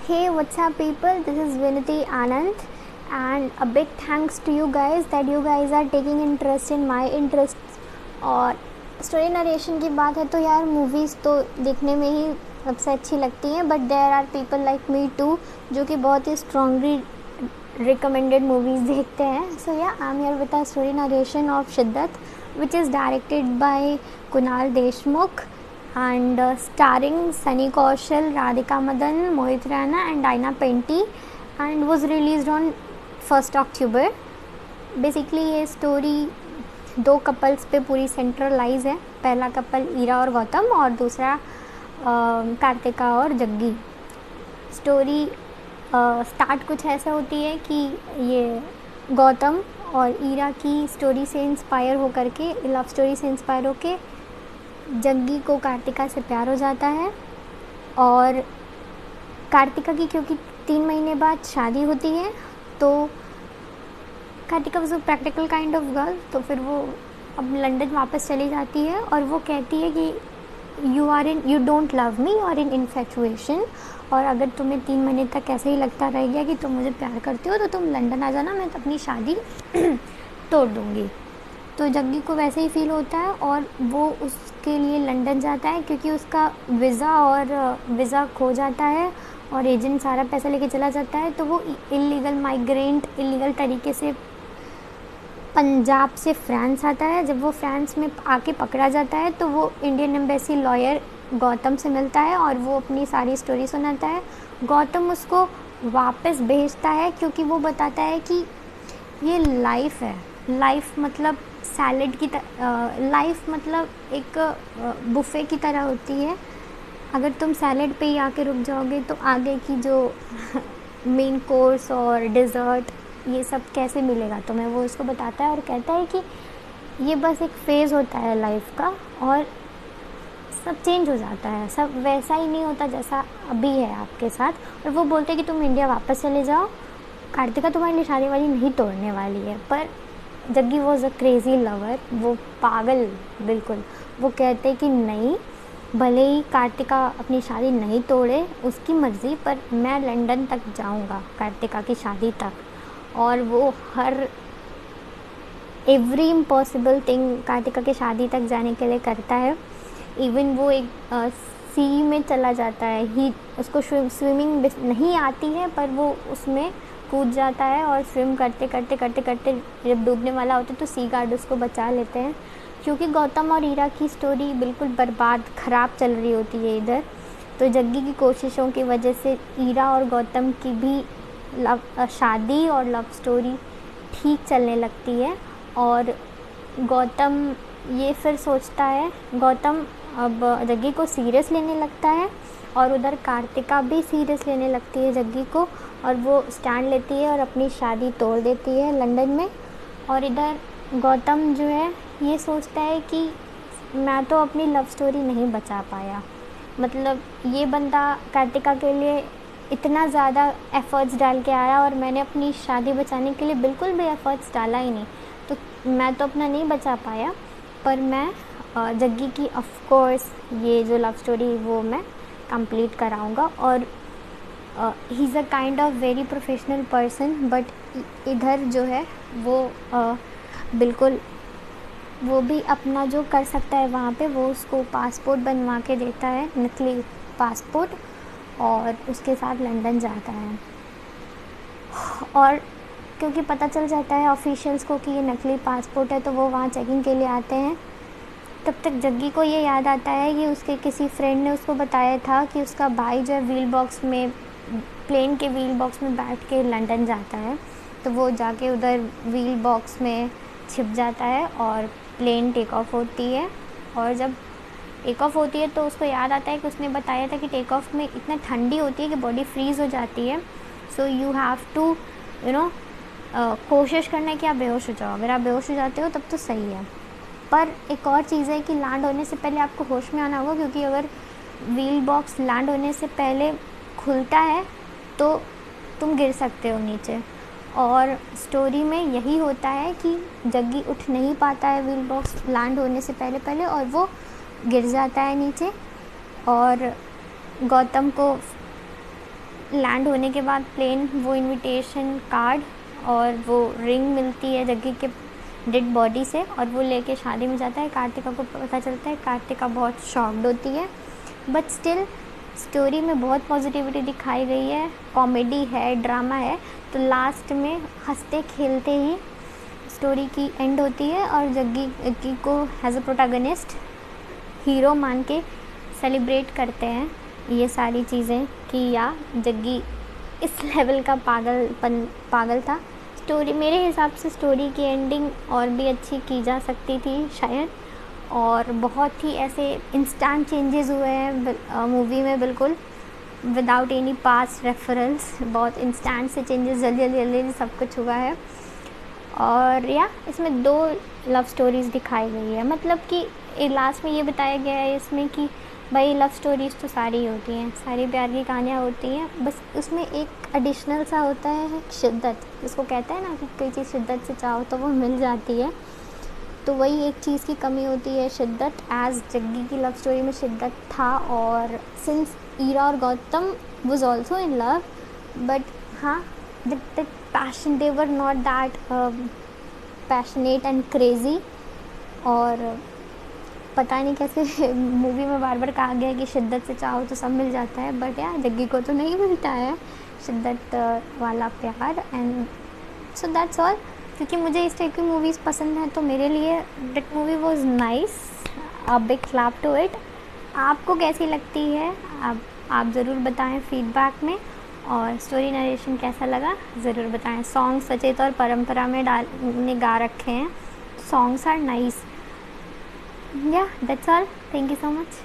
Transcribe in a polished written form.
Hey, what's up, people? This is Vinity Anand, and a big thanks to you guys that you guys are taking interest in my interests. और story narration की बात है तो यार movies तो देखने में ही सबसे अच्छी लगती हैं, but there are people like me too जो कि बहुत ही स्ट्रांगली रिकमेंडेड मूवीज़ देखते हैं. सो या I am here with a story narration of शिद्दत which is directed by Kunal Deshmukh and starring Sunny Kaushal, Radhika Madan, Mohit Rana and Diana Penty, and was released on 1st October. Basically ये story दो couples पे पूरी centralise है. पहला couple Ira और गौतम और दूसरा कार्तिका और जग्गी. स्टोरी स्टार्ट कुछ ऐसा होती है कि ये गौतम और ईरा की स्टोरी से इंस्पायर हो करके, लव स्टोरी से इंस्पायर होके जग्गी को कार्तिका से प्यार हो जाता है. और कार्तिका की क्योंकि 3 महीने बाद शादी होती है तो Kartika was a practical kind of girl, तो फिर वो अब लंदन वापस चली जाती है और वो कहती है कि यू डोंट लव मी और इन इन्फैचुएशन, और अगर तुम्हें 3 महीने तक ऐसे ही लगता रह गया कि तुम मुझे प्यार करते हो तो तुम लंदन आ जाना, मैं अपनी शादी तोड़ दूँगी. तो जग्गी को वैसे ही फील होता है और वो उसके लिए लंदन जाता है क्योंकि उसका वीज़ा खो जाता है और एजेंट सारा पैसा लेके चला जाता है. तो वो इलीगल माइग्रेंट इलीगल तरीके से पंजाब से फ्रांस आता है. जब वो फ्रांस में आके पकड़ा जाता है तो वो इंडियन एम्बेसी लॉयर गौतम से मिलता है और वो अपनी सारी स्टोरी सुनाता है. गौतम उसको वापस भेजता है क्योंकि वो बताता है कि ये लाइफ है. लाइफ मतलब सैलेड की लाइफ मतलब एक बुफ़े की तरह होती है. अगर तुम सैलेड पे ही आके रुक जाओगे तो आगे की जो मेन कोर्स और डिज़र्ट ये सब कैसे मिलेगा तुम्हें, वो उसको बताता है और कहता है कि ये बस एक फ़ेज़ होता है लाइफ का और सब चेंज हो जाता है, सब वैसा ही नहीं होता जैसा अभी है आपके साथ. और वो बोलते हैं कि तुम इंडिया वापस चले जाओ, कार्तिका तुम्हारी लिए शादी वाली नहीं तोड़ने वाली है. पर Jaggi was a crazy lover, वो पागल बिल्कुल. वो कहते कि नहीं, भले ही कार्तिका अपनी शादी नहीं तोड़े उसकी मर्ज़ी, पर मैं लंदन तक जाऊंगा कार्तिका की शादी तक. और वो हर एवरी इम्पॉसिबल थिंग कार्तिका की शादी तक जाने के लिए करता है. इवन वो एक सी में चला जाता है. ही उसको स्विमिंग नहीं आती है पर वो उसमें कूद जाता है और स्विम करते करते करते करते जब डूबने वाला होता है तो सी गार्ड उसको बचा लेते हैं. क्योंकि गौतम और ईरा की स्टोरी बिल्कुल बर्बाद ख़राब चल रही होती है इधर, तो जग्गी की कोशिशों की वजह से ईरा और गौतम की भी शादी और लव स्टोरी ठीक चलने लगती है. और गौतम ये फिर सोचता है, गौतम अब जग्गी को सीरियस लेने लगता है और उधर कार्तिका भी सीरियस लेने लगती है जग्गी को, और वो स्टैंड लेती है और अपनी शादी तोड़ देती है लंदन में. और इधर गौतम जो है ये सोचता है कि मैं तो अपनी लव स्टोरी नहीं बचा पाया, मतलब ये बंदा कार्तिका के लिए इतना ज़्यादा एफ़र्ट्स डाल के आया और मैंने अपनी शादी बचाने के लिए बिल्कुल भी एफ़र्ट्स डाला ही नहीं, तो मैं तो अपना नहीं बचा पाया. पर मैं जग्गी की ऑफ कोर्स ये जो लव स्टोरी वो मैं कंप्लीट कराऊंगा. और he is a kind of very professional person, but इधर जो है वो बिल्कुल वो भी अपना जो कर सकता है वहाँ पे वो उसको पासपोर्ट बनवा के देता है, नकली पासपोर्ट, और उसके साथ लंदन जाता है. और क्योंकि पता चल जाता है ऑफिशियल्स को कि ये नकली पासपोर्ट है तो वो वहाँ चेकिंग के लिए आते हैं. तब तक जग्गी को ये याद आता है कि उसके किसी फ्रेंड ने उसको बताया था कि उसका भाई जो है प्लेन के व्हील बॉक्स में बैठ के लंदन जाता है. तो वो जाके उधर व्हील बॉक्स में छिप जाता है और प्लेन टेक ऑफ होती है. और जब टेक ऑफ होती है तो उसको याद आता है कि उसने बताया था कि टेक ऑफ में इतना ठंडी होती है कि बॉडी फ्रीज़ हो जाती है. सो यू हैव टू कोशिश करना है कि आप बेहोश हो जाओ. अगर आप बेहोश हो जाते हो तब तो सही है. पर एक और चीज़ है कि लैंड होने से पहले आपको होश में आना होगा, क्योंकि अगर व्हील बॉक्स लैंड होने से पहले खुलता है तो तुम गिर सकते हो नीचे. और स्टोरी में यही होता है कि जग्गी उठ नहीं पाता है व्हील बॉक्स लैंड होने से पहले और वो गिर जाता है नीचे. और गौतम को लैंड होने के बाद प्लेन वो इनविटेशन कार्ड और वो रिंग मिलती है जग्गी के डेड बॉडी से, और वो लेके शादी में जाता है। कार्तिका को पता चलता है, कार्तिका बहुत शॉक्ड होती है, बट स्टिल स्टोरी में बहुत पॉजिटिविटी दिखाई गई है, कॉमेडी है, ड्रामा है। तो लास्ट में हंसते खेलते ही स्टोरी की एंड होती है और जग्गी को एज अ प्रोटैगनिस्ट हीरो मान के सेलिब्रेट करते हैं ये सारी चीज़ें कि या जग्गी इस लेवल का पागल था। स्टोरी मेरे हिसाब से स्टोरी की एंडिंग और भी अच्छी की जा सकती थी शायद, और बहुत ही ऐसे इंस्टेंट चेंजेस हुए हैं मूवी में, बिल्कुल विदाउट एनी पास्ट रेफरेंस। बहुत इंस्टेंट से चेंजेस जल्दी जल्दी सब कुछ हुआ है। और या इसमें 2 लव स्टोरीज़ दिखाई गई है, मतलब कि लास्ट में ये बताया गया है इसमें कि भाई लव स्टोरीज़ तो सारी होती हैं, सारी प्यार की कहानियाँ होती हैं, बस उसमें एक एडिशनल सा होता है शिद्दत, जिसको कहते हैं ना कि कोई चीज़ शिद्दत से चाहो तो वो मिल जाती है। तो वही एक चीज़ की कमी होती है, शिद्दत। एज जग्गी की लव स्टोरी में शिद्दत था, और सिंस ईरा और Gautam was also in love, but हाँ the passion, they were not that passionate and crazy. और पता नहीं कैसे मूवी में बार बार कहा गया है कि शिद्दत से चाहो तो सब मिल जाता है, बट यार जग्गी को तो नहीं मिलता है शिद्दत वाला प्यार। And so that's all. क्योंकि मुझे इस टाइप की मूवीज़ पसंद हैं, तो मेरे लिए that movie was nice, a big clap to it. आपको कैसी लगती है आप ज़रूर बताएं फीडबैक में, और स्टोरी नरेशन कैसा लगा ज़रूर बताएं। सॉन्ग्स सचेत और परंपरा में ने गा रखे हैं, songs are nice. Yeah, that's all. Thank you so much.